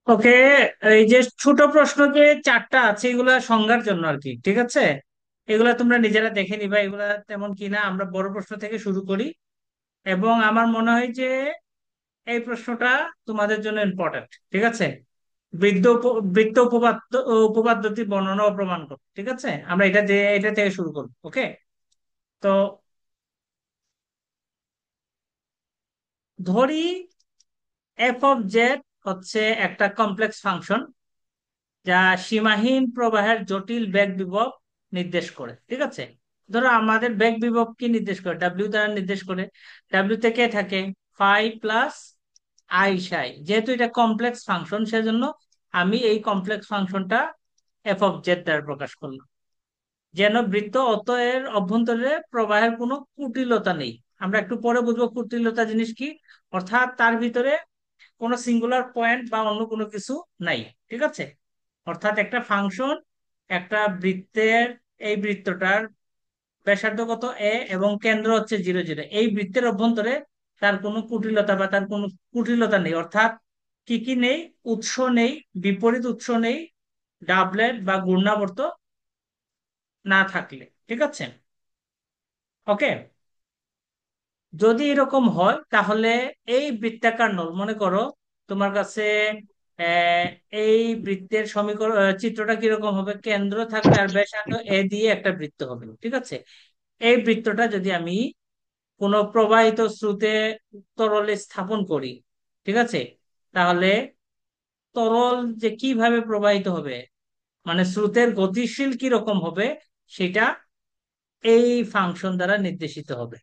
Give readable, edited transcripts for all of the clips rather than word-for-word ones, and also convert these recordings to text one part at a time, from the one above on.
ওকে। এই যে ছোট প্রশ্ন যে চারটা আছে এগুলা সংজ্ঞার জন্য আর কি, ঠিক আছে? এগুলা তোমরা নিজেরা দেখে নিবা, এগুলা তেমন কিনা। আমরা বড় প্রশ্ন থেকে শুরু করি, এবং আমার মনে হয় যে এই প্রশ্নটা তোমাদের জন্য ইম্পর্টেন্ট, ঠিক আছে? বৃত্ত উপপাদ্য উপপাদ্যটি বর্ণনা ও প্রমাণ করো, ঠিক আছে? আমরা এটা থেকে শুরু করবো, ওকে? তো ধরি এফ অফ জেড হচ্ছে একটা কমপ্লেক্স ফাংশন যা সীমাহীন প্রবাহের জটিল বেগ বিভব নির্দেশ করে, ঠিক আছে? ধরো আমাদের বেগ বিভব কি নির্দেশ করে? ডাব্লিউ দ্বারা নির্দেশ করে। ডাব্লিউ থেকে থাকে ফাই প্লাস আই সাই। যেহেতু এটা কমপ্লেক্স ফাংশন, সেজন্য আমি এই কমপ্লেক্স ফাংশনটা এফ অফ জেড দ্বারা প্রকাশ করলাম। যেন বৃত্ত অত এর অভ্যন্তরে প্রবাহের কোনো কুটিলতা নেই। আমরা একটু পরে বুঝবো কুটিলতা জিনিস কি। অর্থাৎ তার ভিতরে কোনো সিঙ্গুলার পয়েন্ট বা অন্য কোনো কিছু নাই, ঠিক আছে? অর্থাৎ একটা ফাংশন, একটা বৃত্তের, এই বৃত্তটার ব্যাসার্ধ কত এ এবং কেন্দ্র হচ্ছে 0 0, এই বৃত্তের অভ্যন্তরে তার কোনো কুটিলতা বা তার কোনো কুটিলতা নেই। অর্থাৎ কি কি নেই? উৎস নেই, বিপরীত উৎস নেই, ডাবলেট বা ঘূর্ণাবর্ত না থাকলে, ঠিক আছে? ওকে। যদি এরকম হয় তাহলে এই বৃত্তাকার নল, মনে করো তোমার কাছে আহ, এই বৃত্তের সমীকরণ, চিত্রটা কিরকম হবে? কেন্দ্র থাকবে আর ব্যাসার্ধ এ দিয়ে একটা বৃত্ত হবে, ঠিক আছে? এই বৃত্তটা যদি আমি কোনো প্রবাহিত স্রোতে তরলে স্থাপন করি, ঠিক আছে, তাহলে তরল যে কিভাবে প্রবাহিত হবে, মানে স্রোতের গতিশীল কিরকম হবে, সেটা এই ফাংশন দ্বারা নির্দেশিত হবে।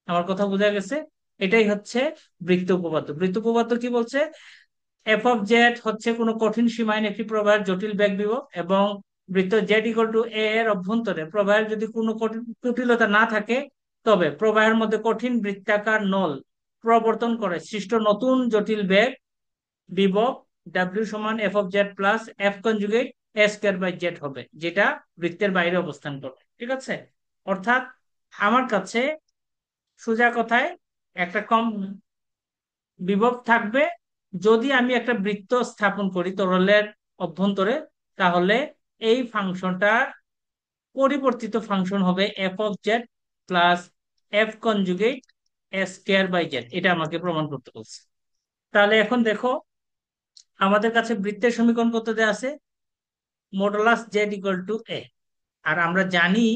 আমার কথা বোঝা গেছে? এটাই হচ্ছে বৃত্ত উপপাদ্য। বৃত্ত উপপাদ্য কি বলছে? এফ অফ জেড হচ্ছে কোনো কঠিন সীমাহীন একটি প্রবাহের জটিল বেগ বিভব, এবং বৃত্ত জেড ইকুয়াল টু এ এর অভ্যন্তরে প্রবাহের যদি কোনো কুটিলতা না থাকে, তবে প্রবাহের মধ্যে কঠিন বৃত্তাকার নল প্রবর্তন করে সৃষ্ট নতুন জটিল বেগ বিভব ডাব্লিউ সমান f of z plus F conjugate A square by z হবে, যেটা বৃত্তের বাইরে অবস্থান করবে, ঠিক আছে? অর্থাৎ আমার কাছে সোজা কথায় একটা কম বিভব থাকবে। যদি আমি একটা বৃত্ত স্থাপন করি তরলের অভ্যন্তরে, তাহলে এই ফাংশনটার পরিবর্তিত ফাংশন হবে f of z plus F conjugate s square by Z. এটা আমাকে প্রমাণ করতে বলছে। তাহলে এখন দেখো, আমাদের কাছে বৃত্তের সমীকরণ কত দেয়া আছে? মডুলাস জেড ইকুয়াল টু এ। আর আমরা জানি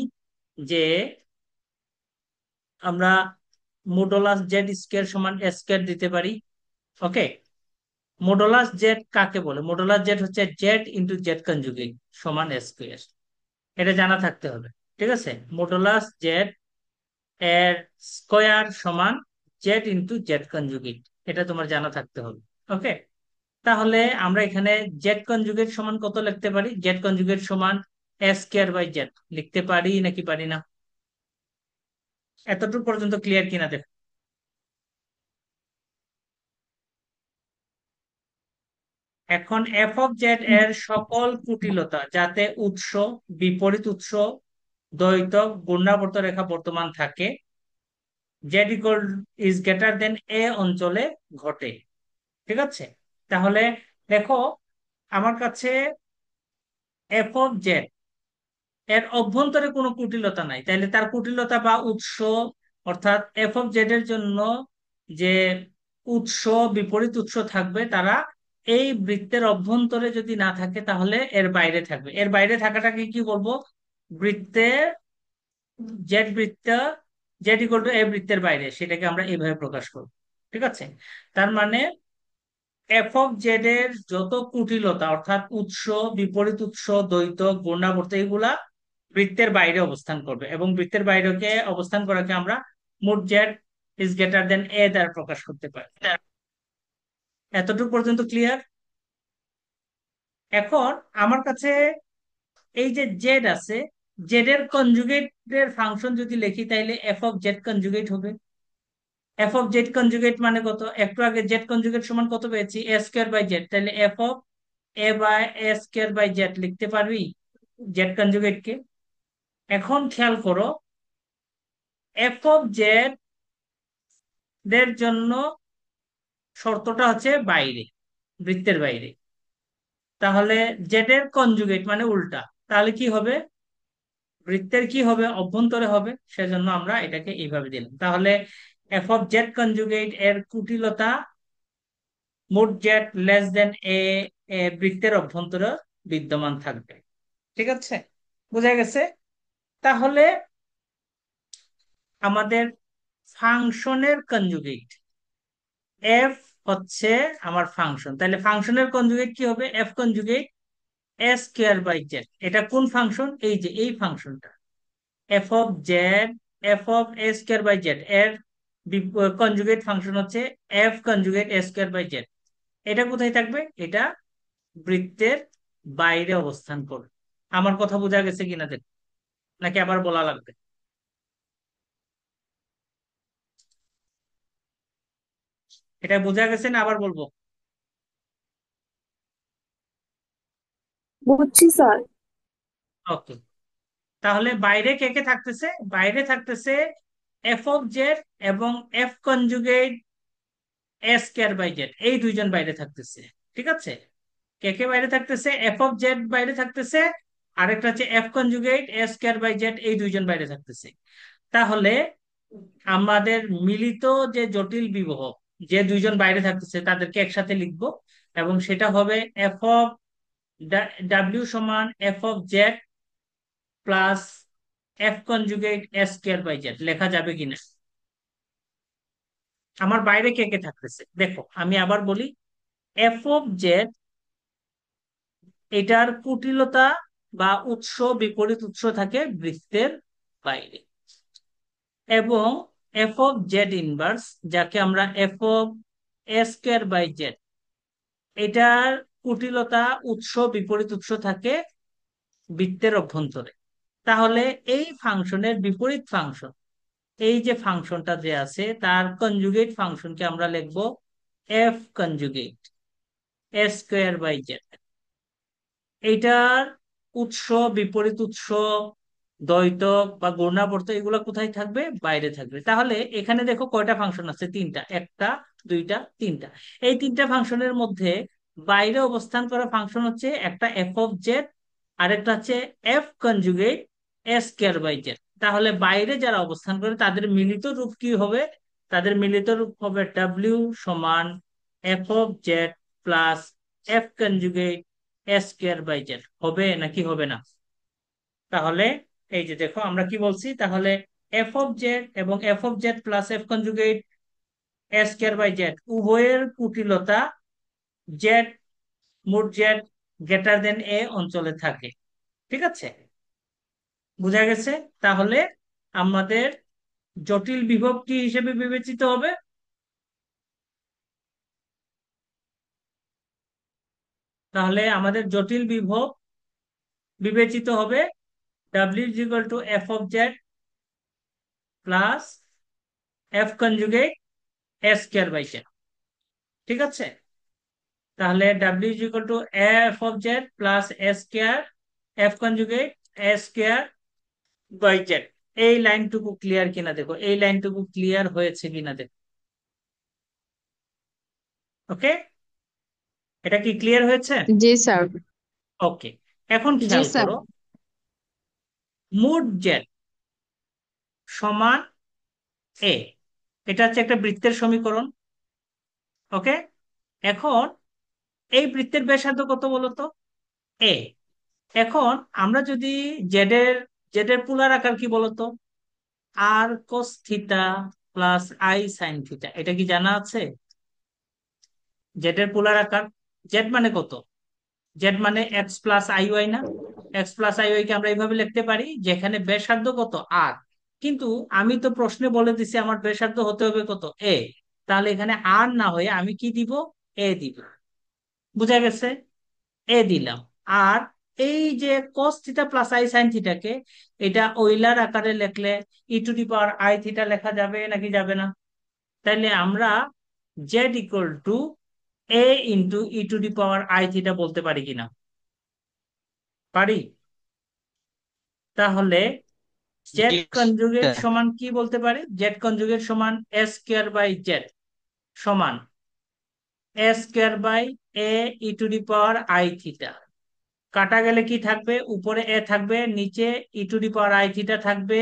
যে আমরা মডুলাস জেড স্কয়ার সমান এ স্কয়ার দিতে পারি, ওকে? মডুলাস জেড কাকে বলে? মডুলাস জেড হচ্ছে জেড ইন্টু জেড কনজুগেট সমান স্কোয়ার। এটা জানা থাকতে হবে, ঠিক আছে? মডুলাস জেড এর স্কোয়ার সমান জেড ইন্টু জেড কনজুগেট, এটা তোমার জানা থাকতে হবে, ওকে? তাহলে আমরা এখানে জেড কনজুগেট সমান কত লিখতে পারি? জেড কনজুগেট সমান এ স্কোয়ার বাই জেড লিখতে পারি নাকি পারি না? এতটুকু পর্যন্ত ক্লিয়ার কিনা দেখো। এখন এফ অফ জেড এর সকল কুটিলতা, যাতে উৎস, বিপরীত উৎস, দ্বৈতক, ঘূর্ণাবর্ত রেখা বর্তমান থাকে, Z equal is greater than এ অঞ্চলে ঘটে, ঠিক আছে? তাহলে দেখো, আমার কাছে এফ অফ জেড এর অভ্যন্তরে কোনো কুটিলতা নাই, তাইলে তার কুটিলতা বা উৎস, অর্থাৎ এফ অফ জেড এর জন্য যে উৎস, বিপরীত উৎস থাকবে, তারা এই বৃত্তের অভ্যন্তরে যদি না থাকে তাহলে এর বাইরে থাকবে। এর বাইরে থাকাটাকে কি বলবো? বৃত্তের, জেড বৃত্ত, জেড ইকুয়াল টু এ বৃত্তের বাইরে, সেটাকে আমরা এইভাবে প্রকাশ করব, ঠিক আছে? তার মানে এফ অফ জেড এর যত কুটিলতা, অর্থাৎ উৎস, বিপরীত উৎস, দ্বৈত, ঘূর্ণাবর্ত, এগুলা বৃত্তের বাইরে অবস্থান করবে, এবং বৃত্তের বাইরেকে অবস্থান করাকে আমরা মোট জেড ইজ গ্রেটার দেন এ দ্বারা প্রকাশ করতে পারি। এতটুকু পর্যন্ত ক্লিয়ার? এখন আমার কাছে এই যে জেড আছে, জেড এর কনজুগেট এর ফাংশন যদি লিখি, তাইলে এফ অফ জেড কনজুগেট হবে। এফ অফ জেড কনজুগেট মানে কত? একটু আগে জেড কনজুগেট সমান কত পেয়েছি? A square by z. তাহলে f of a by a square by z লিখতে পারবি জেড কনজুগেট কে। এখন খেয়াল করো, এফ অফ জেড এর জন্য শর্তটা হচ্ছে বাইরে, বৃত্তের বাইরে। তাহলে জেড এর কনজুগেট মানে উল্টা, তাহলে কি হবে? বৃত্তের কি হবে? অভ্যন্তরে হবে, সেজন্য আমরা এটাকে এইভাবে দিলাম। তাহলে এফ অফ জেড কনজুগেট এর কুটিলতা মোট জেড লেস দেন এ, বৃত্তের অভ্যন্তরে বিদ্যমান থাকবে। ঠিক আছে, বোঝা গেছে? তাহলে আমাদের ফাংশনের কনজুগেট এফ হচ্ছে আমার ফাংশন, তাহলে ফাংশনের কনজুগেট কি হবে? F conjugate A square by Z. এটা কোন ফাংশন? এই যে এই ফাংশনটা f of z, f of a square by z এর কনজুগেট ফাংশন হচ্ছে f conjugate A square by Z. এটা কোথায় থাকবে? এটা বৃত্তের বাইরে অবস্থান করবে। আমার কথা বোঝা গেছে কিনা দেখ, নাকি আবার বলা লাগবে? এটা বোঝা গেছে না আবার বলবো? বুঝছি স্যার। ওকে, তাহলে বাইরে কে কে থাকতেছে? বাইরে থাকতেছে এফ অফ জেড এবং f conjugate A square by z, এই দুইজন বাইরে থাকতেছে। ঠিক আছে, কে কে বাইরে থাকতেছে? এফ অফ জেড বাইরে থাকতেছে, আরেকটা হচ্ছে f conjugate A square by z, এই দুইজন বাইরে থাকতেছে। তাহলে আমাদের মিলিত যে জটিল বিভব, যে দুইজন বাইরে থাকতেছে তাদেরকে একসাথে লিখবো, এবং সেটা হবে এফ অফ ডাব্লিউ সমান f of z plus F conjugate A square by z. লেখা যাবে কিনা? আমার বাইরে কে কে থাকতেছে দেখো, আমি আবার বলি। এফ অফ জেড, এটার কুটিলতা বা উৎস, বিপরীত উৎস থাকে বৃত্তের বাইরে। এবং এফ অফ জেড ইনভার্স, যাকে আমরা f of a square by z, এটার কুটিলতা, উৎস, বিপরীত উৎস থাকে বৃত্তের অভ্যন্তরে। তাহলে এই ফাংশনের বিপরীত ফাংশন, এই যে ফাংশনটা যে আছে তার কনজুগেট ফাংশনকে আমরা লিখবো f conjugate A square by z. এইটার উৎস, বিপরীত উৎস, দ্বৈতক বা ঘূর্ণাবর্ত এগুলো কোথায় থাকবে? বাইরে থাকবে। তাহলে এখানে দেখো কয়টা ফাংশন আছে? তিনটা, একটা, দুইটা, তিনটা। এই তিনটা ফাংশনের মধ্যে বাইরে অবস্থান করা ফাংশন হচ্ছে একটা এফ অফ জেড, আরেকটা হচ্ছে f conjugate A square by z. তাহলে বাইরে যারা অবস্থান করে তাদের মিলিত রূপ কি হবে? তাদের মিলিত রূপ হবে ডাব্লিউ সমান f of z plus F conjugate A square by z. হবে নাকি হবে না? তাহলে এই যে দেখো আমরা কি বলছি, তাহলে এফ অফ জেড এবং f of z plus F conjugate A square by z উভয়ের কুটিলতা জেড, মোট জেড গ্রেটার দেন এ অঞ্চলে থাকে। ঠিক আছে, বোঝা গেছে? তাহলে আমাদের জটিল বিভব কি হিসেবে বিবেচিত হবে? তাহলে আমাদের জটিল বিভব বিবেচিত হবে W is equal to f of z plus F conjugate A square by z. ঠিক আছে, তাহলে W is equal to f of z plus A square f conjugate A square by z. এই লাইনটুকু ক্লিয়ার কিনা দেখো, এই লাইনটুকু clear হয়েছে কিনা দেখো। ওকে, এটা কি ক্লিয়ার হয়েছে? জি স্যার। ওকে, এখন জি খেয়াল স্যার। করো, মোট জেড সমান এ, এটা হচ্ছে একটা বৃত্তের সমীকরণ। ওকে, এখন এই বৃত্তের ব্যাসার্ধ কত বলো তো? এ। এখন আমরা যদি জেড এর পোলার আকার কি বলতো? R cos theta plus I sine theta, এটা কি জানা আছে? জেড এর পোলার আকার, জেড মানে কত? জেড মানে এক্স প্লাস আই ওয়াই না? এক্স প্লাস আই ওয়াই কে আমরা এইভাবে লিখতে পারি, যেখানে ব্যাসার্ধ কত? আর। কিন্তু আমি তো প্রশ্নে বলে দিছি আমার ব্যাসার্ধ হতে হবে কত? এ। তাহলে এখানে আর না হয়ে আমি কি দিব? এ দিব। বুঝা গেছে? এ দিলাম। আর এই যে cos theta plus I sine থিটাকে, এটা ওইলার আকারে লিখলে E to the power I theta লেখা যাবে নাকি যাবে না? তাইলে আমরা Z equal to A into E to the power I theta বলতে পারি কিনা? পারি। তাহলে জেড জি কনজুগেট স্যার। সমান কি বলতে পারি? জেড কনজুগেট সমান এ স্কোয়ার বাই জেড সমান A square by A E to the power I theta. কাটা গেলে কি থাকবে? উপরে এ থাকবে, নিচে E to the power I theta থাকবে।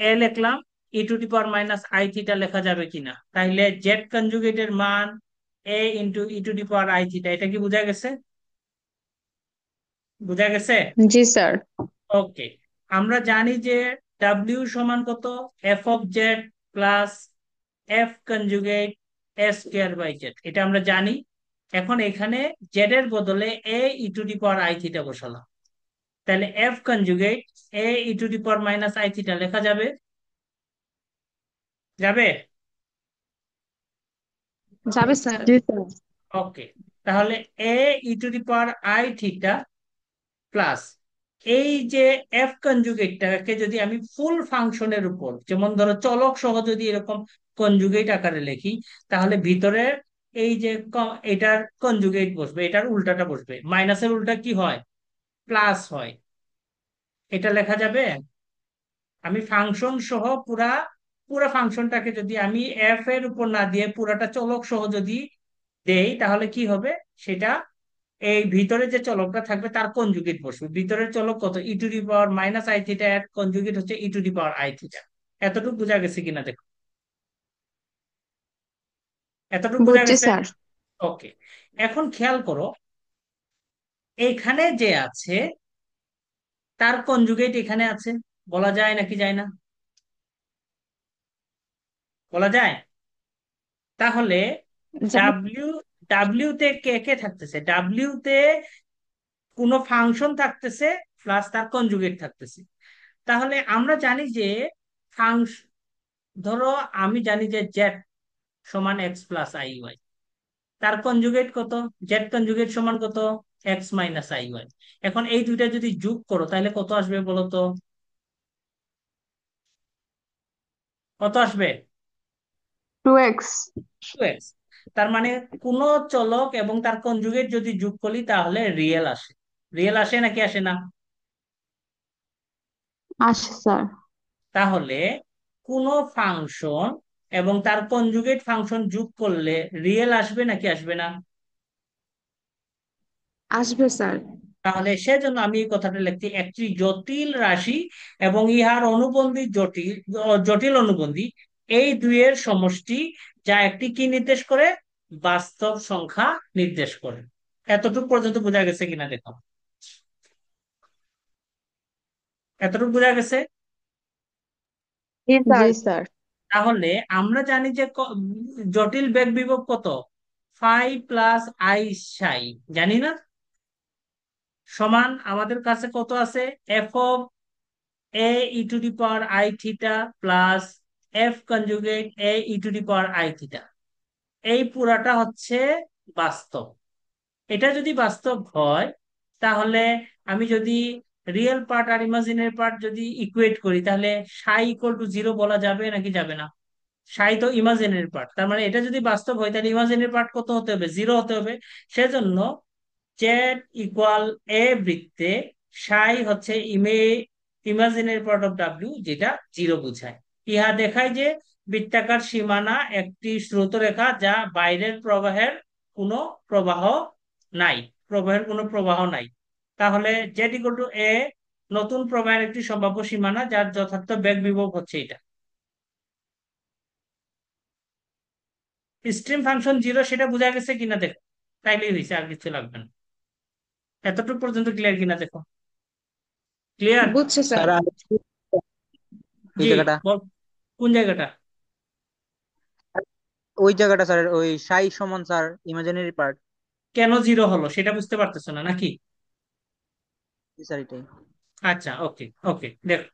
এ লিখলাম, E to the power minus I theta লেখা যাবে কিনা? তাইলে জেড কনজুগেটের মান A into E to the power I theta. এটা কি বোঝা গেছে? বোঝা গেছে? জি স্যার। ওকে। আমরা জানি যে ডাব্লিউ সমান কত? F of z plus F conjugate A square by Z, এটা আমরা জানি। এখন এখানে জেড এর বদলে A E to the power I theta বসালাম। তাহলে F conjugate A E to the power minus I theta লেখা যাবে? যাবে? যাবে স্যার। জি স্যার। ওকে। তাহলে A E to the power I theta plus এই যে এফ কনজুগেটটাকে যদি আমি ফুল ফাংশনের উপর, যেমন ধরো চলক সহ যদি এরকম কনজুগেট আকারে লিখি, তাহলে ভিতরে এই যে এটার কনজুগেট বসবে, এটার উল্টাটা বসবে। মাইনাসের উল্টা কি হয়? প্লাস হয়। এটা লেখা যাবে? আমি ফাংশন সহ পুরা পুরা ফাংশনটাকে যদি আমি এফ এর উপর না দিয়ে পুরাটা চলক সহ যদি দেই, তাহলে কি হবে? সেটা এই ভিতরে যে চলকটা থাকবে তার কনজুগেট বসবে। ভিতরের চলক কত? E to the power minus I theta, এর কনজুগেট হচ্ছে E to the power I theta. এতটুকু বোঝা গেছে কিনা দেখো? এতটুকু বোঝা বুঝছি গেছে? স্যার। ওকে। এখন খেয়াল করো, এখানে যে আছে তার কনজুগেট এখানে আছে। বলা যায় নাকি যায় না? বলা যায়। তাহলে যাবে। ডাব্লিউ ডাব্লিউ তে কে কে থাকতেছে? ডাব্লিউ তে কোনো ফাংশন থাকতেছে প্লাস তার কনজুগেট থাকতেছে। তাহলে আমরা জানি যে ফাংশন, ধরো আমি জানি যে জেড সমান এক্স প্লাস আই ওয়াই, তার কনজুগেট কত? জেড কনজুগেট সমান কত? X minus i y. এখন এই দুইটা যদি যোগ করো তাহলে কত আসবে বলো তো? কত আসবে? 2x। 2x। তার মানে কোন চলক এবং তার কনজুগেট যদি যোগ করি তাহলে রিয়েল আসে। রিয়েল আসে নাকি আসে না? আসে স্যার। তাহলে কোন ফাংশন এবং তার কনজুগেট ফাংশন যোগ করলে রিয়েল আসবে নাকি আসবে না? আসবে স্যার। তাহলে সেজন্য আমি এই কথাটা লিখছি, একটি জটিল রাশি এবং ইহার অনুবন্ধী জটিল জটিল অনুবন্ধী, এই দুইয়ের সমষ্টি, যা একটি কি নির্দেশ করে? বাস্তব সংখ্যা নির্দেশ করে। এতটুকু পর্যন্ত বোঝা গেছে কিনা দেখো? এতটুকু বোঝা গেছে? জি স্যার। জি স্যার। তাহলে আমরা জানি যে জটিল বেগ বিভব কত? ফাই প্লাস আই সাই, জানি না? সমান আমাদের কাছে কত আছে? F of A E to the power I theta plus F conjugate A E to the power I theta. এই পুরাটা হচ্ছে বাস্তব। এটা যদি বাস্তব হয়, তাহলে আমি যদি রিয়েল পার্ট আর ইমাজিনারি পার্ট যদি ইকুয়েট করি, তাহলে সাই ইকুয়াল টু জিরো বলা যাবে নাকি যাবে না? সাই তো ইমাজিনারি পার্ট, তার মানে এটা যদি বাস্তব হয় তাহলে ইমাজিনারি পার্ট কত হতে হবে? জিরো হতে হবে। সেজন্য জেড ইকুয়াল এ বৃত্তে সাই হচ্ছে ইমাজিনারি পার্ট অফ ডাব্লিউ, যেটা জিরো বোঝায়। ইহা দেখায় যে বৃত্তাকার সীমানা একটি স্রোতরেখা যা বাইরের প্রবাহের কোনো প্রবাহ নাই, প্রবাহের কোনো প্রবাহ নাই। তাহলে জেড ইকুয়াল টু এ নতুন প্রবাহের একটি সম্ভাব্য সীমানা যার যথার্থ বেগ বিভব হচ্ছে এটা। স্ট্রিম ফাংশন জিরো, সেটা বোঝা গেছে কিনা দেখো? তাইলেই হয়েছে, আর কিছু লাগবে না। এতটুকু পর্যন্ত ক্লিয়ার কিনা দেখো? ক্লিয়ার? বুঝছি স্যার। স্যার ওই জি। জায়গাটা, বল, কোন জায়গাটা? ওই জায়গাটা স্যার, ওই সাই সমান স্যার ইমাজিনারি পার্ট। কেন জিরো হলো সেটা বুঝতে পারতেছো না নাকি? স্যার এটাই। আচ্ছা, ওকে ওকে, দেখো।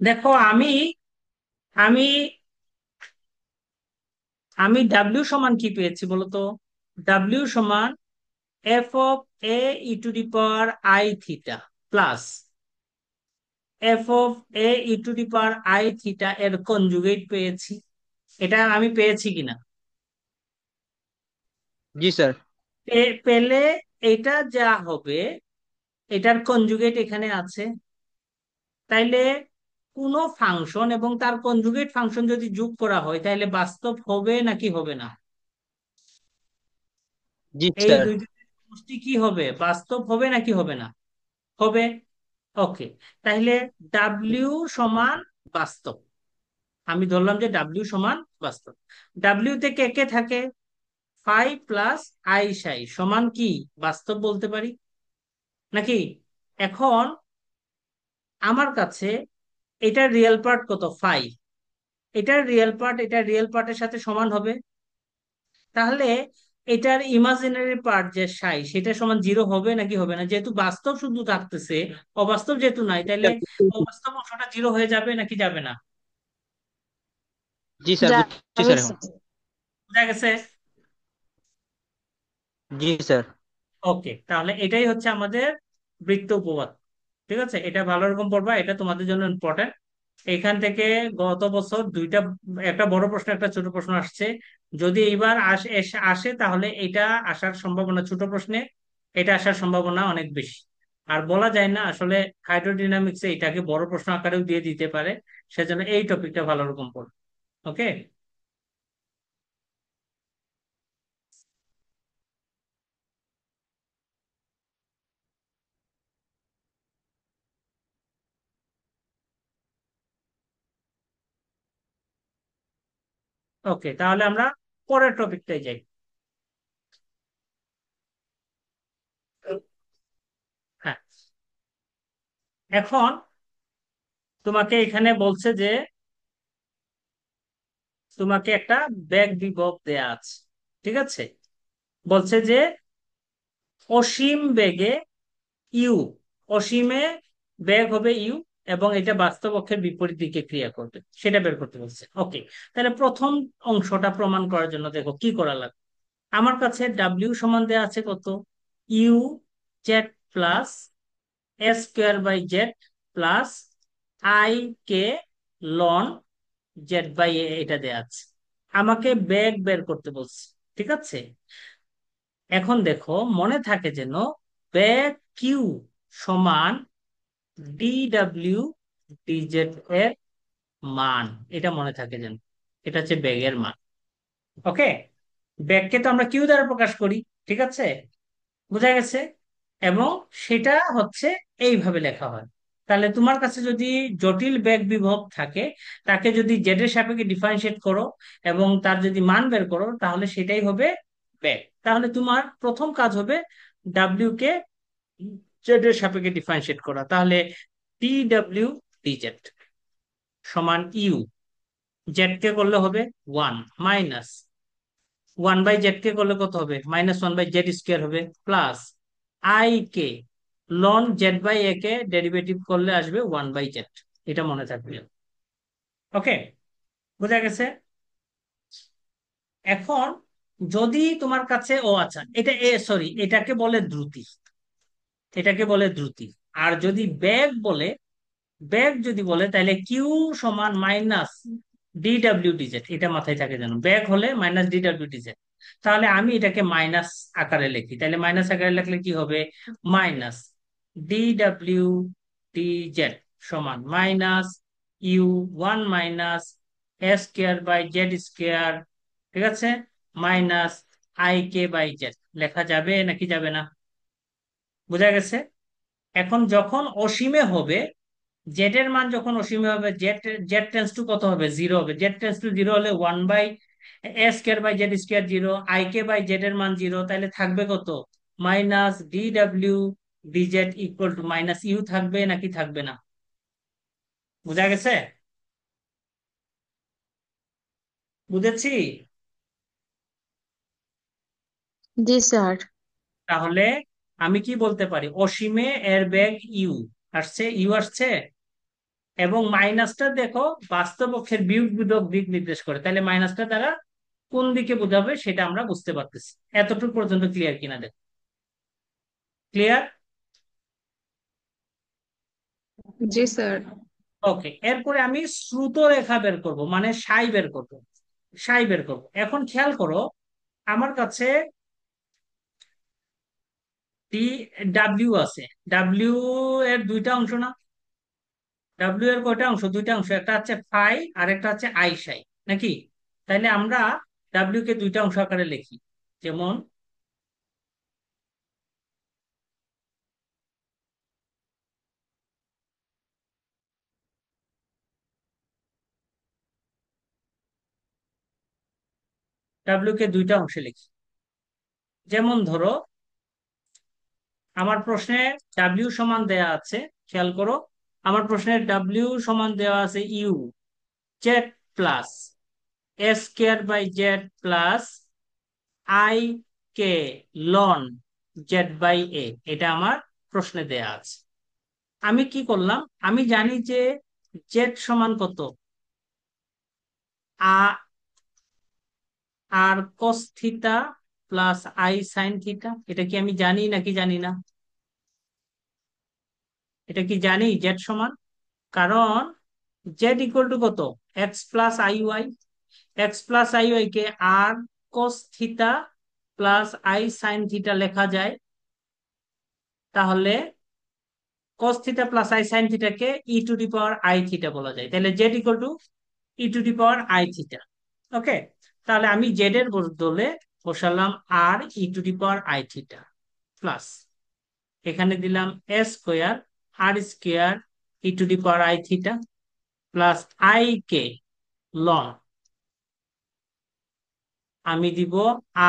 দেখো, আমি আমি আমি ডাব্লিউ সমান কি পেয়েছি বলতো? ডাব্লিউ সমান f of A E to the power I theta plus F of A E to the power I theta এর কনজুগেট পেয়েছি। এটা আমি পেয়েছি কিনা? জি স্যার। পেলে এটা যা হবে, এটার কনজুগেট এখানে আছে। তাইলে কোনো ফাংশন এবং তার কনজুগেট ফাংশন যদি যোগ করা হয় তাহলে বাস্তব হবে নাকি হবে না? জি এই স্যার। দুইটা সমষ্টি কি হবে, বাস্তব হবে নাকি হবে না? হবে। ওকে, তাহলে ডাব্লিউ সমান বাস্তব। আমি ধরলাম যে ডাব্লিউ সমান বাস্তব। ডাব্লিউ তে কে কে থাকে? ফাই প্লাস আই সাই সমান কি বাস্তব বলতে পারি নাকি? এখন আমার কাছে এটার রিয়েল পার্ট কত, ফাই। এটার রিয়েল পার্ট এটার রিয়েল পার্টের সাথে সমান হবে। তাহলে এটার ইমাজিনারি পার্ট যে সাই সেটা সমান জিরো হবে নাকি হবে না? যেহেতু বাস্তব শুধু থাকতেছে, অবাস্তব যেহেতু নাই, তাহলে অবাস্তব অংশটা জিরো হয়ে যাবে নাকি যাবে না? জি স্যার, বুঝছি যাবে স্যার এখন। স্যার। বুঝা গেছে? জি স্যার। ওকে, তাহলে এটাই হচ্ছে আমাদের বৃত্ত উপপাদ্য। ঠিক আছে, এটা ভালো রকম পড়বা, এটা তোমাদের জন্য ইম্পর্টেন্ট। এখান থেকে গত বছর দুইটা, একটা বড় প্রশ্ন একটা ছোট প্রশ্ন আসছে। যদি এইবার আসে তাহলে এটা আসার সম্ভাবনা, ছোট প্রশ্নে এটা আসার সম্ভাবনা অনেক বেশি। আর বলা যায় না আসলে, হাইড্রোডিনামিক্সে এটাকে বড় প্রশ্ন আকারেও দিয়ে দিতে পারে। সেজন্য এই টপিকটা ভালো রকম পড়ো। ওকে। ওকে, তাহলে আমরা পরের টপিকটাই যাই। হ্যাঁ, এখন তোমাকে এখানে বলছে যে তোমাকে একটা ব্যাগ বিভব দেয়া আছে। ঠিক আছে, বলছে যে অসীম বেগে ইউ, অসীমে বেগ হবে ইউ, এবং এটা বাস্তব অক্ষের বিপরীত দিকে ক্রিয়া করবে, সেটা বের করতে বলছে। ওকে, তাহলে প্রথম অংশটা প্রমাণ করার জন্য দেখো কি করা লাগবে। আমার কাছে ডাব্লিউ সমান দেয়া আছে কত, U Z plus S square by Z plus I K ln Z by A, এটা দেয়া আছে। আমাকে বেগ বের করতে বলছে। ঠিক আছে, এখন দেখো মনে থাকে যেন বেগ কিউ সমান ডি ডাব্লিউ ডিজেড এর মান, এটা মনে থাকে যেন। এটা হচ্ছে বেগের মান। ওকে, বেগকে তো আমরা কিউ দ্বারা প্রকাশ করি। ঠিক আছে, বোঝা গেছে? এবং সেটা হচ্ছে এইভাবে লেখা হয়। তাহলে তোমার কাছে যদি জটিল বেগ বিভব থাকে, তাকে যদি জেড এর সাপেক্ষে ডিফারেন্সিয়েট করো এবং তার যদি মান বের করো, তাহলে সেটাই হবে বেগ। তাহলে তোমার প্রথম কাজ হবে ডাব্লিউ কে জেড এর সাপেক্ষে ডিফারেন্সিয়েট করা। তাহলে টি ডাব্লিউ ডিজেড সমান ইউ, জেড কে করলে হবে one, minus one by Z কে করলে কত হবে, minus one by Z square হবে, plus I K ln Z by A কে ডেরিভেটিভ করলে আসবে ওয়ান বাই জেড। এটা মনে থাকবে। ওকে, বোঝা গেছে? এখন যদি তোমার কাছে, ও আচ্ছা, এটা সরি, এটাকে বলে দ্রুতি, এটাকে বলে দ্রুতি। আর যদি বেগ বলে, বেগ যদি বলে তাহলে কিউ সমান মাইনাস ডি ডাব্লিউ ডিজেড, এটা মাথায় থাকে যেন, বেগ হলে মাইনাস ডি ডাব্লিউ ডিজেড। তাহলে আমি এটাকে মাইনাস আকারে লিখি, তাহলে মাইনাস আকারে লিখলে কি হবে, মাইনাস ডি ডাব্লিউ ডিজেড সমান minus u one minus S square by Z square. ঠিক আছে, minus i k by z. লেখা যাবে নাকি যাবে না? বোঝা গেছে? এখন যখন অসীমে হবে, জেড এর মান যখন অসীমে হবে, জেড জেড টেন্স টু কত হবে, জিরো হবে। জেড টেন্স টু জিরো হলে one by a square by Z square zero, i k by z এর মান জিরো, তাহলে থাকবে কত, minus d W d z equal to minus u, থাকবে নাকি থাকবে না? বুঝা গেছে? বুঝেছি? জি স্যার। তাহলে আমি কি বলতে পারি, অসীমে এর বেগ ইউ আসছে, ইউ আসছে, এবং মাইনাসটা দেখো বাস্তব অক্ষের বিয়োগ বিয়োগ দিক নির্দেশ করে, তাহলে মাইনাসটা দ্বারা কোন দিকে বোঝাবে সেটা আমরা বুঝতে পারতেছি। এতটুকু পর্যন্ত ক্লিয়ার কিনা দেখ, ক্লিয়ার? জি স্যার। ওকে, এরপরে আমি শ্রুত রেখা বের করব, মানে সাই বের করব। সাই বের করব, এখন খেয়াল করো আমার কাছে টি ডাব্লিউ আছে। ডাব্লিউ এর দুইটা অংশ না? ডাব্লিউ এর কয়টা অংশ? দুইটা অংশ, একটা হচ্ছে ফাই আর একটা হচ্ছে আই সাই, নাকি? তাইলে আমরা ডাব্লিউ কে দুইটা অংশ আকারে লিখি। যেমন ডাব্লিউ কে দুইটা অংশে লিখি। যেমন ধরো আমার প্রশ্নে ডাব্লিউ সমান দেয়া আছে, খেয়াল করো, আমার প্রশ্নে ডাব্লিউ সমান দেওয়া আছে U Z plus A square by Z plus I K ln Z by A. এটা আমার প্রশ্নে দেয়া আছে। আমি কি করলাম, আমি জানি যে জেড সমান কত, uh R cos theta plus I sine theta. এটা কি আমি জানি নাকি জানি না? এটা কি জানি জেড সমান? কারণ জেড ইকুয়াল টু কত, X plus I Y. X plus I Y কে R cos theta plus I sine theta লেখা যায়। তাহলে cos theta plus I sine থিটাকে E to the power I theta বলা যায়। তাহলে Z equal to E to the power I theta. Okay, তাহলে আমি জেড এর বদলে বসালাম আর E to the power I theta plus এখানে দিলাম A square R square E to the power I theta plus I K ln আমি দিব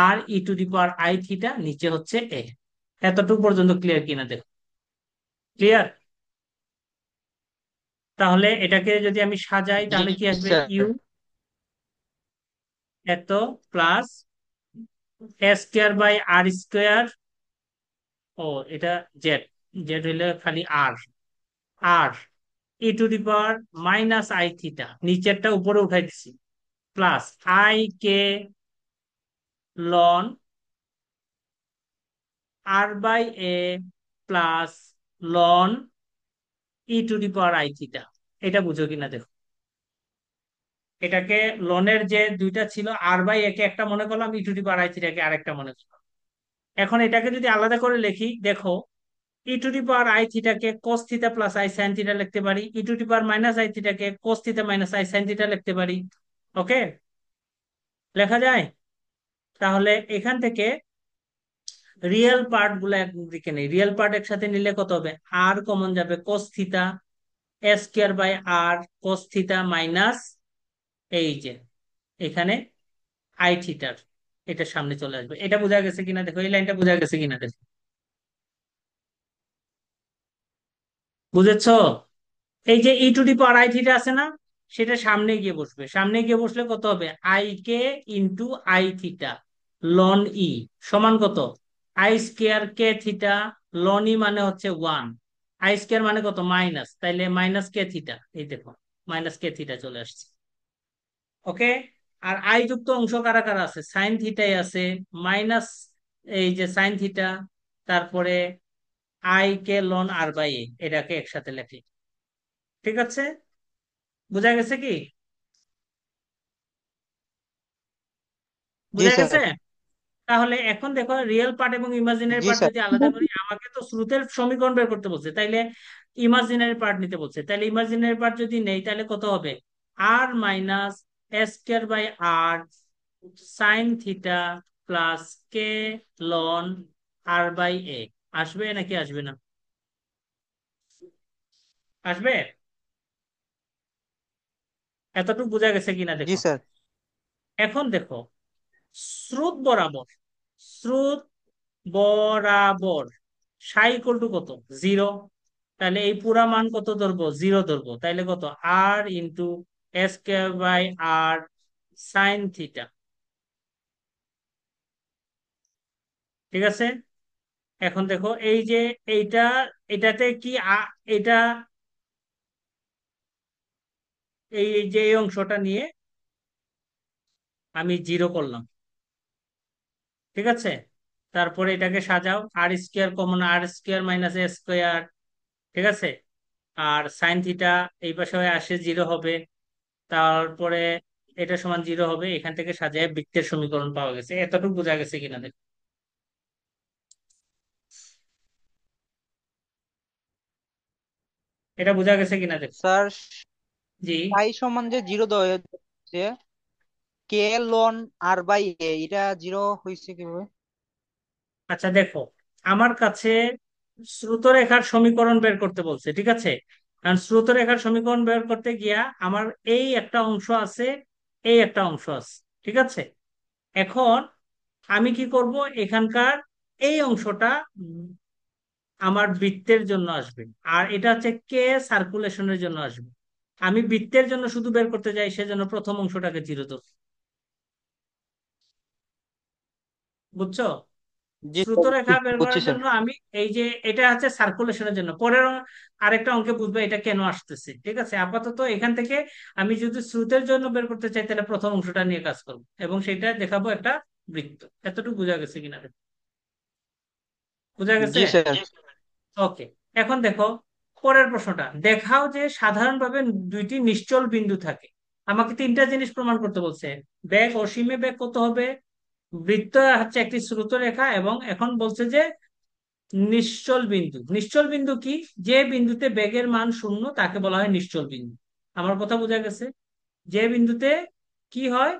R E to the power I theta, নিচে হচ্ছে এ। এতটুকু পর্যন্ত ক্লিয়ার কিনা দেখো? ক্লিয়ার? তাহলে এটাকে যদি আমি সাজাই জি তাহলে কি আসবে, স্যার। ইউ এত plus A square by R square. ও, এটা জেড, জেড হইলে খালি R, R E to the power minus I theta, নিচেরটা উপরে উঠাই দিছি, plus I K ln R by A plus ln E to the power I theta. এটা বুঝো কিনা দেখো? এটাকে লনের যে দুইটা ছিল আর বাই একে একটা মনে করলাম, ই টু দি পাওয়ার আই থিটাকে আরেকটা মনে করলাম। এখন এটাকে যদি আলাদা করে লিখি দেখো, E to the power I থিটাকে cos theta plus I sine theta লিখতে পারি, E to the power minus I থিটাকে cos theta minus I sine theta লিখতে পারি। ওকে, লেখা যায়? তাহলে এখান থেকে রিয়েল পার্ট গুলো একদিকে নেই, রিয়েল পার্ট একসাথে নিলে কত হবে, আর কমন যাবে cos theta a square by r cos theta minus এই যে এখানে আই থিটার, এটা সামনে চলে আসবে। এটা বোঝা গেছে কিনা দেখো, এই লাইনটা বোঝা গেছে কিনা দেখো? বুঝেছো? এই যে E to the power I theta আছে না, সেটা সামনে গিয়ে বসবে। সামনে গিয়ে বসলে কত হবে, I K into I theta ln E সমান কত, I square K theta ln E মানে হচ্ছে ওয়ান, আই স্কোয়ার মানে কত মাইনাস, তাইলে মাইনাস কে থিটা, এই দেখো মাইনাস কে থিটা চলে আসছে। ওকে, আর আই যুক্ত অংশ কারা কারা আছে, সাইন থিটাই আছে, মাইনাস এই যে সাইন থিটা, তারপরে I K ln R by A, এটাকে একসাথে লেখি। ঠিক আছে? বুঝা গেছে কি? জি বুঝা গেছে? স্যার। তাহলে এখন দেখো রিয়েল পার্ট এবং ইমাজিনারি জি পার্ট স্যার। যদি আলাদা করি, আমাকে তো স্রোতের সমীকরণ বের করতে বলছে, তাইলে ইমাজিনারি পার্ট নিতে বলছে, তাইলে ইমাজিনারি পার্ট যদি নেই তাহলে কত হবে, R minus S square by R sine theta plus K ln R by A. আসবে নাকি আসবে না? আসবে? এতটুকু বোঝা গেছে কিনা জি দেখো? স্যার। এখন দেখো স্রোত বরাবর, স্রোত বরাবর সাই ইকুয়াল টু কত, জিরো। তাহলে এই পুরা মান কত ধরবো, জিরো ধরবো। তাইলে কত, R into S square by R sine theta. ঠিক আছে? এখন দেখো এই যে এইটা, এটাতে কি এটা এই যে এই অংশটা নিয়ে আমি জিরো করলাম। ঠিক আছে, তারপরে এটাকে সাজাও, আর স্কোয়ার কমন, আর স্কোয়ার মাইনাস এ স্কোয়ার। ঠিক আছে, আর সাইন থিটা এই পাশে হয়ে আসে জিরো হবে, তারপরে এটা সমান জিরো হবে। এখান থেকে সাজায় বৃত্তের সমীকরণ পাওয়া গেছে। এতটুকু বোঝা গেছে কিনা দেখো? এটা বোঝা গেছে কিনা দেখো। স্যার, জি। সাই সমান যে জিরো দেওয়া হচ্ছে, কে লন আর বাই এ, এটা জিরো হয়েছে কিভাবে? আচ্ছা দেখো, আমার কাছে স্রোতরেখার সমীকরণ বের করতে বলছে, ঠিক আছে? কারণ স্রোতরেখার সমীকরণ বের করতে গিয়া আমার এই একটা অংশ আছে, এই একটা অংশ আছে, ঠিক আছে? এখন আমি কি করব, এখানকার এই অংশটা আমার বৃত্তের জন্য আসবে, আর এটা হচ্ছে কে সার্কুলেশনের জন্য আসবে। আমি বৃত্তের জন্য শুধু বের করতে চাই, সেজন্য প্রথম অংশটাকে জিরো ধরছি। বুঝছো? জি স্যার, শ্রুতরেখা বের বুঝছি করার স্যার। জন্য আমি এই যে এটা হচ্ছে সার্কুলেশনের জন্য, পরের আরেকটা অঙ্কে বুঝবে এটা কেন আসতেছে, ঠিক আছে? আপাতত এখান থেকে আমি যদি স্রোতের জন্য বের করতে চাই, তাহলে প্রথম অংশটা নিয়ে কাজ করবো এবং সেটা দেখাবো একটা বৃত্ত। এতটুকু বোঝা গেছে কিনা দেখো। বোঝা গেছে? জি স্যার। ওকে। এখন দেখো, পরের প্রশ্নটা দেখাও যে সাধারণভাবে দুইটি নিশ্চল বিন্দু থাকে। আমাকে তিনটা জিনিস প্রমাণ করতে বলছে। বেগ, অসীমে বেগ কত হবে, বৃত্ত হচ্ছে একটি স্রোত রেখা, এবং এখন বলছে যে নিশ্চল বিন্দু। নিশ্চল বিন্দু কি? যে বিন্দুতে বেগের মান শূন্য তাকে বলা হয় নিশ্চল বিন্দু। আমার কথা বোঝা গেছে? যে বিন্দুতে কি হয়,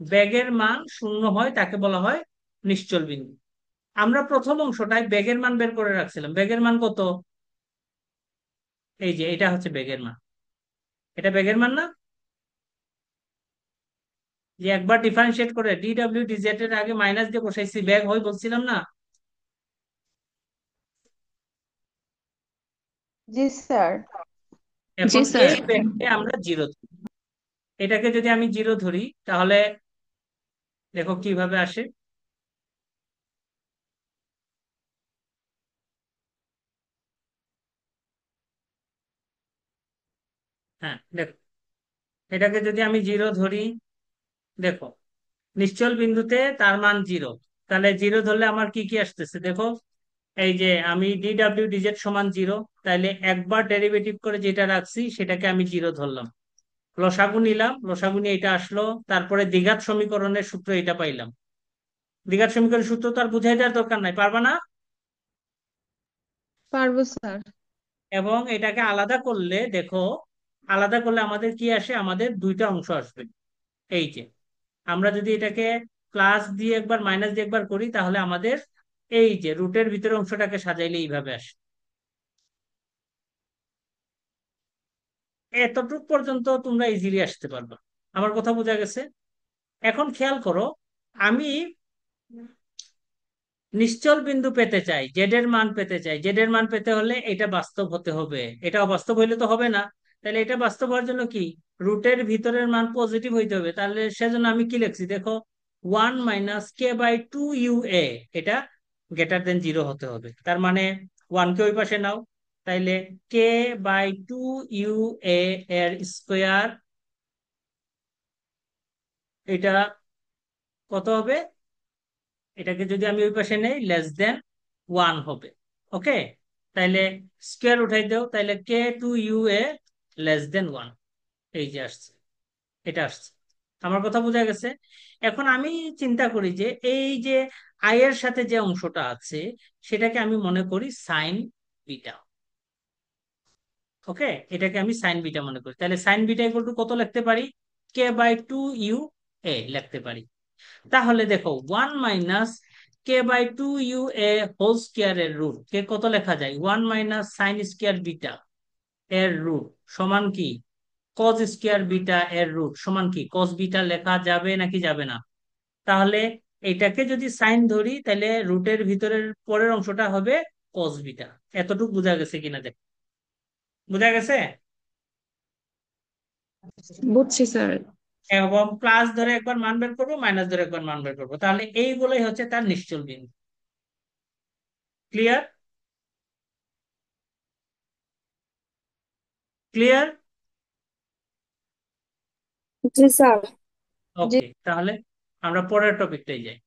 বেগের মান শূন্য হয় তাকে বলা হয় নিশ্চল বিন্দু। আমরা প্রথম অংশটায় বেগের মান বের করে রাখছিলাম। বেগের মান কত? এই যে এটা হচ্ছে বেগের মান। এটা বেগের মান না? যে একবার ডিফারেন্সিয়েট করে ডি ডাব্লিউ ডিজেড এর আগে মাইনাস দিয়ে বসাইছি, বেগ হয় বলছিলাম না? জি স্যার। জি এখন স্যার। এই বেগকে আমরা জিরো, এটাকে যদি আমি জিরো ধরি, তাহলে দেখো কিভাবে আসে। হ্যাঁ দেখো, এটাকে যদি আমি জিরো ধরি, দেখো নিশ্চল বিন্দুতে তার মান জিরো। তাহলে জিরো ধরলে আমার কি কি আসতেছে দেখো। এই যে আমি ডি ডাব্লিউ ডিজেড সমান জিরো, তাইলে একবার ডেরিভেটিভ করে যেটা রাখছি সেটাকে আমি জিরো ধরলাম। লসাগু নিলাম, লসাগু নিয়ে এটা আসলো। তারপরে দ্বিঘাত সমীকরণের সূত্র এটা পাইলাম। দ্বিঘাত সমীকরণের সূত্র তো আর বুঝাই দেওয়ার দরকার নাই, পারবা না? পারবো স্যার। এবং এটাকে আলাদা করলে দেখো, আলাদা করলে আমাদের কি আসে, আমাদের দুইটা অংশ আসবে। এই যে আমরা যদি এটাকে প্লাস দিয়ে একবার মাইনাস দিয়ে একবার করি, তাহলে আমাদের এই যে রুটের ভিতরে অংশটাকে সাজাইলে এইভাবে আসে। এতটুক পর্যন্ত তোমরা ইজিলি আসতে পারবা। আমার কথা বোঝা গেছে? এখন খেয়াল করো, আমি নিশ্চল বিন্দু পেতে চাই, জেড এর মান পেতে চাই। জেড এর মান পেতে হলে এটা বাস্তব হতে হবে, এটা অবাস্তব হইলে তো হবে না। তাহলে এটা বাস্তব হওয়ার জন্য কি, রুটের ভিতরের মান পজিটিভ হইতে হবে। তাহলে সেজন্য আমি কি লিখছি দেখো, 1 - k/2 u a, এটা গ্রেটার দেন জিরো হতে হবে। তার মানে ওয়ান কে ওই পাশে নাও, তাইলে k/2 u a এর স্কোয়ার, এটা কত হবে? এটাকে যদি আমি ওই পাশে নেই, লেস দেন ওয়ান হবে। ওকে, তাইলে স্কোয়ার উঠাই দাও, তাইলে k/2 u a less than one. এই যে আসছে, এটা আসছে। আমার কথা বোঝা গেছে? এখন আমি চিন্তা করি যে এই যে আই এর সাথে যে অংশটা আছে, সেটাকে আমি মনে করি সাইন বিটা। ওকে, এটাকে আমি সাইন বিটা মনে করি। তাহলে সাইন বিটা ইকুয়াল টু কত লিখতে পারি, k/2 u a লিখতে পারি। তাহলে দেখো 1 - k/2 u a whole square এর রুট কে কত লেখা যায়, 1 - sin² বিটা এর রুট সমান কি, cos² বিটা এর রুট সমান কি, cos বিটা লেখা যাবে নাকি যাবে না? তাহলে এটাকে যদি সাইন ধরি, তাহলে রুটের ভিতরের পরের অংশটা হবে cos বিটা। এতটুকু বোঝা গেছে কিনা দেখ। বোঝা গেছে? বুঝছি স্যার। এবং প্লাস ধরে একবার মান বের করবো, মাইনাস ধরে একবার মান বের করবো, তাহলে এইগুলোই হচ্ছে তার নিশ্চল বিন্দু। ক্লিয়ার? ক্লিয়ার? জি স্যার। জি। ওকে, তাহলে আমরা পরের টপিকটাই যাই।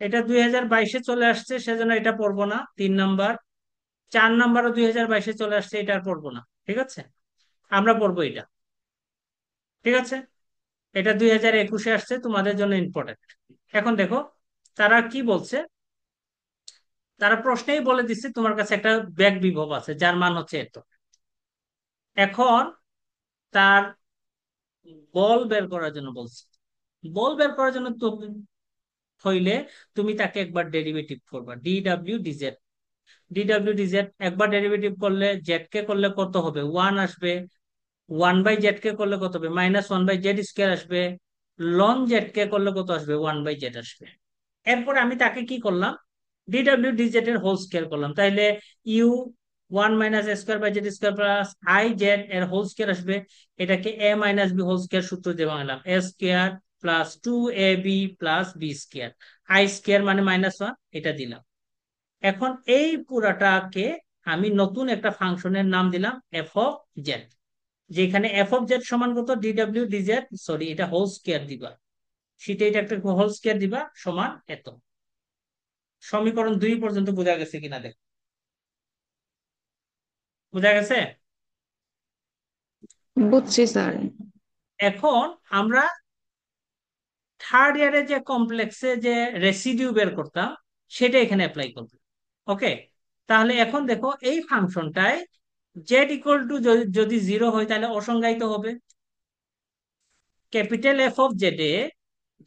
এটা 2022-এ চলে আসছে, সেজন্য এটা পড়বো না। 3 নাম্বার, 4 নাম্বারও 2022-এ চলে আসছে, এটা আর পড়বো না। ঠিক আছে, আমরা পড়বো এটা। ঠিক আছে, এটা 2021-এ আসছে, তোমাদের জন্য ইম্পর্টেন্ট। এখন দেখো তারা কি বলছে। তারা প্রশ্নেই বলে দিচ্ছে তোমার কাছে একটা ব্যাক বিভব আছে যার মান হচ্ছে এত। এখন তার বল বের করার জন্য বলছে। বল বের করার জন্য তো হইলে তুমি তাকে একবার ডেরিভেটিভ করবা, DW dz। DW dz একবার ডেরিভেটিভ করলে জেড কে করলে কত হবে, 1 আসবে। 1/z কে করলে কত হবে, -1/z² আসবে। লন জেড কে করলে কত আসবে, 1/z আসবে। এরপরে আমি তাকে কি করলাম, DW dz এর হোল স্কয়ার করলাম, তাইলে u 1 - a² by z² plus i z এর হোল স্কয়ার আসবে। এটাকে a - b হোল স্কয়ার সূত্র দিয়ে বানালাম, a² + 2ab + b², i² মানে -1, এটা দিলাম। এখন এই পুরাটাকে আমি নতুন একটা ফাংশনের নাম দিলাম f(z), যেখানে f(z) সমান কত, DW dz, সরি এটা হোল স্কয়ার দিবা, সেটা এটা একটা হোল স্কয়ার দিবা সমান এত। সমীকরণ 2 পর্যন্ত বোঝা গেছে কিনা দেখ, বোঝা গেছে? বুঝছি স্যার। এখন আমরা থার্ড ইয়ারে যে কমপ্লেক্সে যে রেসিডিউ বের করতাম সেটা এখানে অ্যাপ্লাই করব। ওকে, তাহলে এখন দেখো এই ফাংশনটায় z = যদি 0 হয় তাহলে অসংজ্ঞায়িত হবে। Capital F of Z A,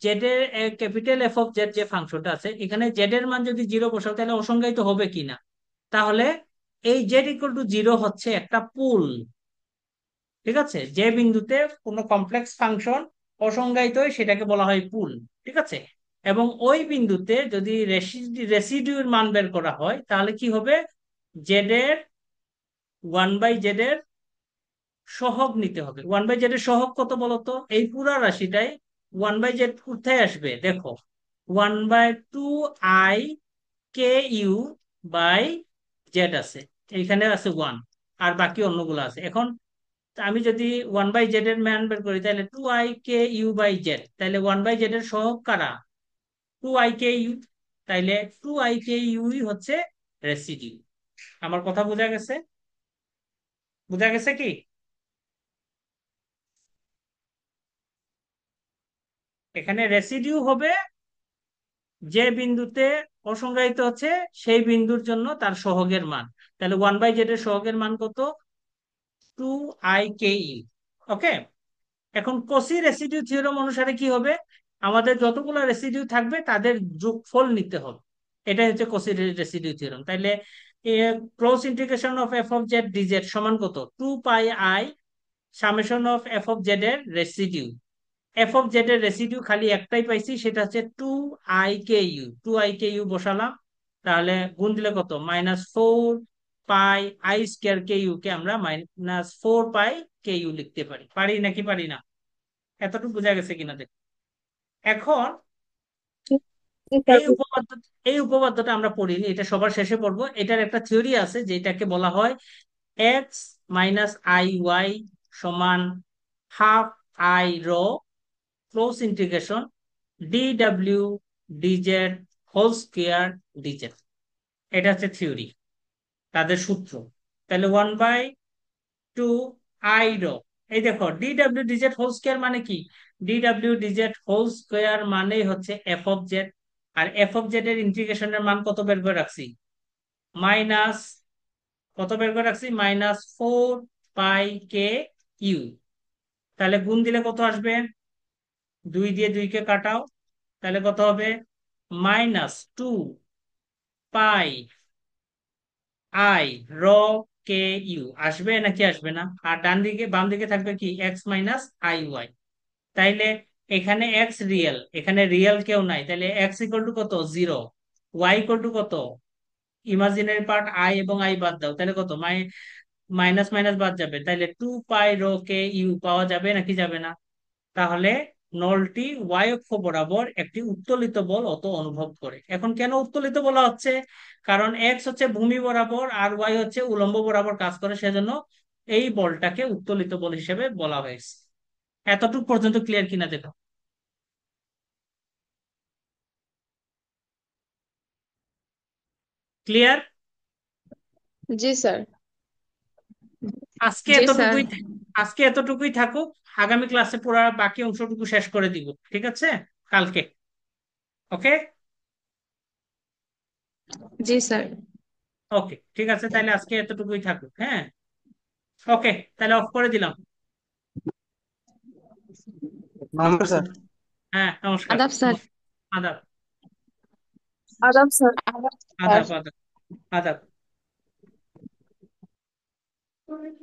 Z এর ক্যাপিটাল এফ অফ জেড যে ফাংশনটা আছে এখানে জেড এর মান যদি 0 বসাও তাহলে অসংজ্ঞায়িত হবে কিনা। তাহলে এই z = 0 হচ্ছে একটা পুল। ঠিক আছে, যে বিন্দুতে কোনো কমপ্লেক্স ফাংশন অসংজ্ঞায়িত হয় সেটাকে বলা হয় পুল। ঠিক আছে, এবং ওই বিন্দুতে যদি রেসিডিউর মান বের করা হয় তাহলে কি হবে, জেড এর 1/z এর সহগ নিতে হবে। 1/z এর সহগ কত বলতো, এই পুরা রাশিটাই 1/z কোথায় আসবে দেখো, 1/2i/ku/z আছে, এইখানে আছে 1, আর বাকি অন্যগুলো আছে। এখন আমি যদি 1/z এর মান বের করি তাহলে 2i/ku/z, তাহলে 1/z এর সহগ কারা, 2i/ku, তাইলে 2i/ku হচ্ছে রেসিডিউ। আমার কথা বোঝা গেছে? বোঝা গেছে কি? এখানে রেসিডিউ হবে যে বিন্দুতে অসংজ্ঞায়িত হচ্ছে সেই বিন্দুর জন্য তার সহগের মান। তাহলে 1/z এর সহগের মান কত, 2i/ku। ওকে, এখন কসি রেসিডিউ থিওরেম অনুসারে কি হবে, আমাদের যতগুলো রেসিডিউ থাকবে তাদের যোগফল নিতে হবে। এটাই হচ্ছে কসি রেসিডিউ থিওরেম। তাইলে ক্রস ইন্টিগ্রেশন অফ f(z)dz সমান কত, 2πi সামেশন অফ f(z) এর রেসিডিউ। f(z) এর রেসিডিউ খালি একটাই পাইছি, সেটা হচ্ছে 2i/ku। 2i/ku বসালাম, তাহলে গুণ দিলে কত, -4πi², কে আমরা -4π/ku লিখতে পারি, পারি নাকি পারি না? এতটুকু বোঝা গেছে কিনা দেখ। এখন জি স্যার। এই উপপাদ্য, এই উপপাদ্যটা আমরা পড়িনি, এটা সবার শেষে পড়বো। এটার একটা থিওরি আছে যেটাকে বলা হয় x - iy সমান half i rho close integration DW dz whole square dz। এটা হচ্ছে থিওরি, তাদের সূত্র। তাহলে 1/2 i রো, এই দেখো DW dz হোল স্কয়ার মানে কি, DW dz হোল স্কয়ার মানেই হচ্ছে f(z), আর f(z) এর ইন্টিগ্রেশনের মান কত বের করে রাখছি, মাইনাস, কত বের করে রাখছি, -4π/ku। তাহলে গুণ দিলে কত আসবে, 2 দিয়ে 2 কে কাটাও, তাহলে কত হবে, -2πi/ρ/ku আসবে নাকি আসবে না? আর ডান দিকে বাম দিকে থাকবে কি, x - iy। তাইলে এখানে এক্স রিয়েল, এখানে রিয়েল কেউ নাই, তাহলে x = কত, 0। y = কত, ইমাজিনারি পার্ট আই এবং আই বাদ দাও, তাহলে কত, মাইনাস মাইনাস বাদ যাবে, তাহলে 2π/ρ/ku পাওয়া যাবে নাকি যাবে না? তাহলে নলটি ওয়াই অক্ষ বরাবর একটি উত্তোলিত বল অত অনুভব করে। এখন কেন উত্তোলিত বলা হচ্ছে, কারণ এক্স হচ্ছে ভূমি বরাবর আর ওয়াই হচ্ছে উলম্ব বরাবর কাজ করে, সেজন্য এই বলটাকে উত্তোলিত বল হিসেবে বলা হয়েছে। এতটুকু পর্যন্ত ক্লিয়ার কিনা দেখো। ক্লিয়ার? জি স্যার। আজকে জি স্যার। এতটুকুই আজকে এতটুকুই থাকুক। আগামী ক্লাসে পুরো বাকি অংশটুকু শেষ করে দিব, ঠিক আছে? কালকে। ওকে। জি স্যার। ওকে, ঠিক আছে, তাহলে আজকে এতটুকুই থাকুক। হ্যাঁ, ওকে, তাহলে অফ করে দিলাম। নমস্কার স্যার। হ্যাঁ, নমস্কার। আদাব স্যার। আদাব। আদাব স্যার। আদাব। আদাব। আদাব।